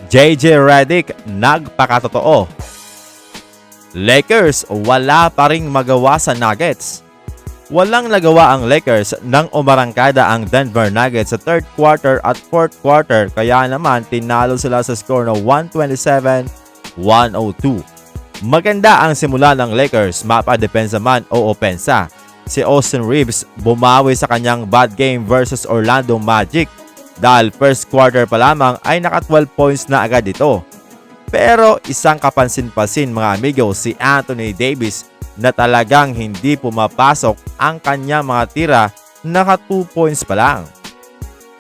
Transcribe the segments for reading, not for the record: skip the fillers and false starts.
JJ Redick nagpakatotoo. Lakers wala pa ring magawa sa Nuggets. Walang nagawa ang Lakers nang umarangkada ang Denver Nuggets sa 3rd quarter at 4th quarter, kaya naman tinalo sila sa score na 127-102. Maganda ang simula ng Lakers, mapa-depensa man o opensa. Si Austin Reeves bumawi sa kanyang bad game versus Orlando Magic dahil 1st quarter pa lamang ay naka 12 points na agad ito. Pero isang kapansin-pansin mga amigo, si Anthony Davis na talagang hindi pumapasok ang kanyang mga tira, naka 2 points pa lang.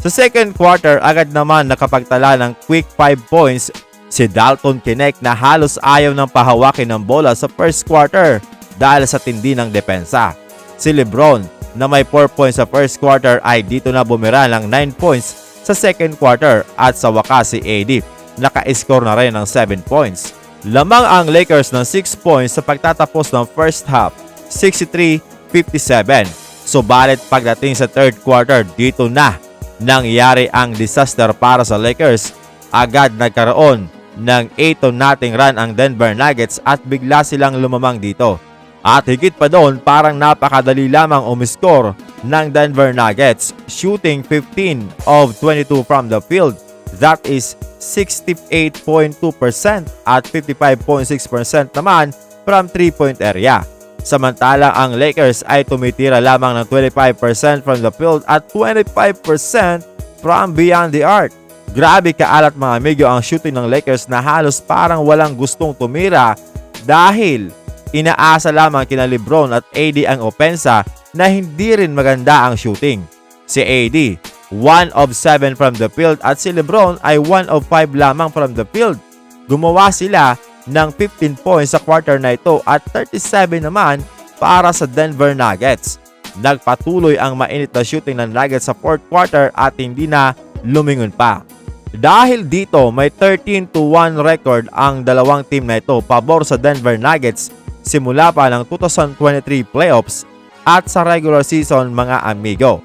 Sa 2nd quarter, agad naman nakapagtala ng quick 5 points si Dalton Knecht na halos ayaw ng pahawakin ng bola sa 1st quarter dahil sa tindi ng depensa. Si LeBron na may 4 points sa 1st quarter ay dito na bumira ng 9 points sa 2nd quarter at sa wakas si AD naka-score na rin ng 7 points. Lamang ang Lakers ng 6 points sa pagtatapos ng first half, 63-57. Subalit pagdating sa 3rd quarter, dito na nangyari ang disaster para sa Lakers. Agad nagkaroon ng 8-0 run ang Denver Nuggets at bigla silang lumamang dito. At higit pa doon, parang napakadali lamang umiscore ng Denver Nuggets, shooting 15 of 22 from the field. That is 68.2% at 55.6% naman from 3-point area. Samantalang ang Lakers ay tumitira lamang ng 25% from the field at 25% from beyond the arc. Grabe kaalat mga amigo ang shooting ng Lakers na halos parang walang gustong tumira dahil inaasa lamang kina LeBron at AD ang opensa na hindi rin maganda ang shooting. Si AD 1 of 7 from the field at si LeBron ay 1 of 5 lamang from the field. Gumawa sila ng 15 points sa quarter na ito at 37 naman para sa Denver Nuggets. Nagpatuloy ang mainit na shooting ng Nuggets sa 4th quarter at hindi na lumingon pa. Dahil dito may 13-1 record ang dalawang team na ito pabor sa Denver Nuggets simula pa ng 2023 playoffs at sa regular season mga amigo.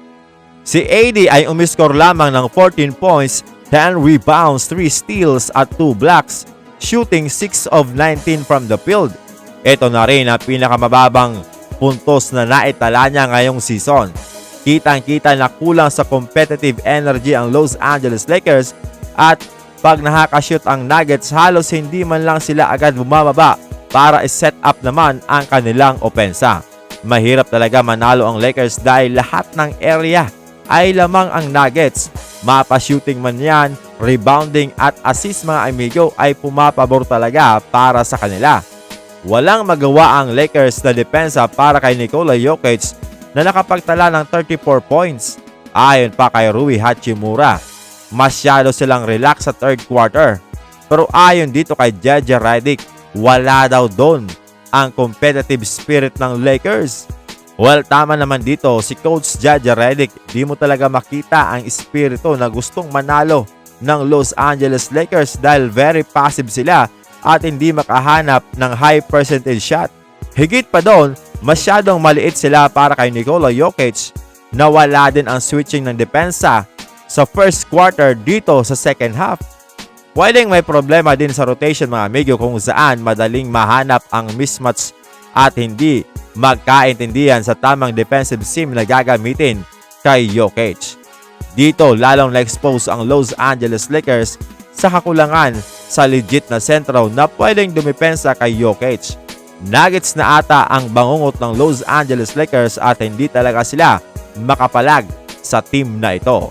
Si AD ay umiscore lamang ng 14 points, 10 rebounds, 3 steals at 2 blocks, shooting 6 of 19 from the field. Ito na rin ang pinakamababang puntos na naitala niya ngayong season. Kitang-kita na kulang sa competitive energy ang Los Angeles Lakers at pag nakakashoot ang Nuggets, halos hindi man lang sila agad bumababa para i-set up naman ang kanilang opensa. Mahirap talaga manalo ang Lakers dahil lahat ng area ay lamang ang Nuggets. Mapa-shooting man yan, rebounding at assist mga amigo ay pumapabor talaga para sa kanila. Walang magawa ang Lakers na depensa para kay Nikola Jokic na nakapagtala ng 34 points. Ayon pa kay Rui Hachimura, masyado silang relax sa 3rd quarter. Pero ayon dito kay JJ Redick, wala daw doon ang competitive spirit ng Lakers. Well, tama naman dito si Coach JJ Redick. Di mo talaga makita ang espiritu na gustong manalo ng Los Angeles Lakers dahil very passive sila at hindi makahanap ng high percentage shot. Higit pa doon, masyadong maliit sila para kay Nikola Jokic na wala din ang switching ng depensa sa 1st quarter dito sa 2nd half. Pwedeng may problema din sa rotation mga amigo kung saan madaling mahanap ang mismatch at hindi magkaintindihan sa tamang defensive scheme na gagamitin kay Jokic. Dito lalong na-expose ang Los Angeles Lakers sa kakulangan sa legit na sentro na pwedeng dumipensa kay Jokic. Nuggets na ata ang bangungot ng Los Angeles Lakers at hindi talaga sila makapalag sa team na ito.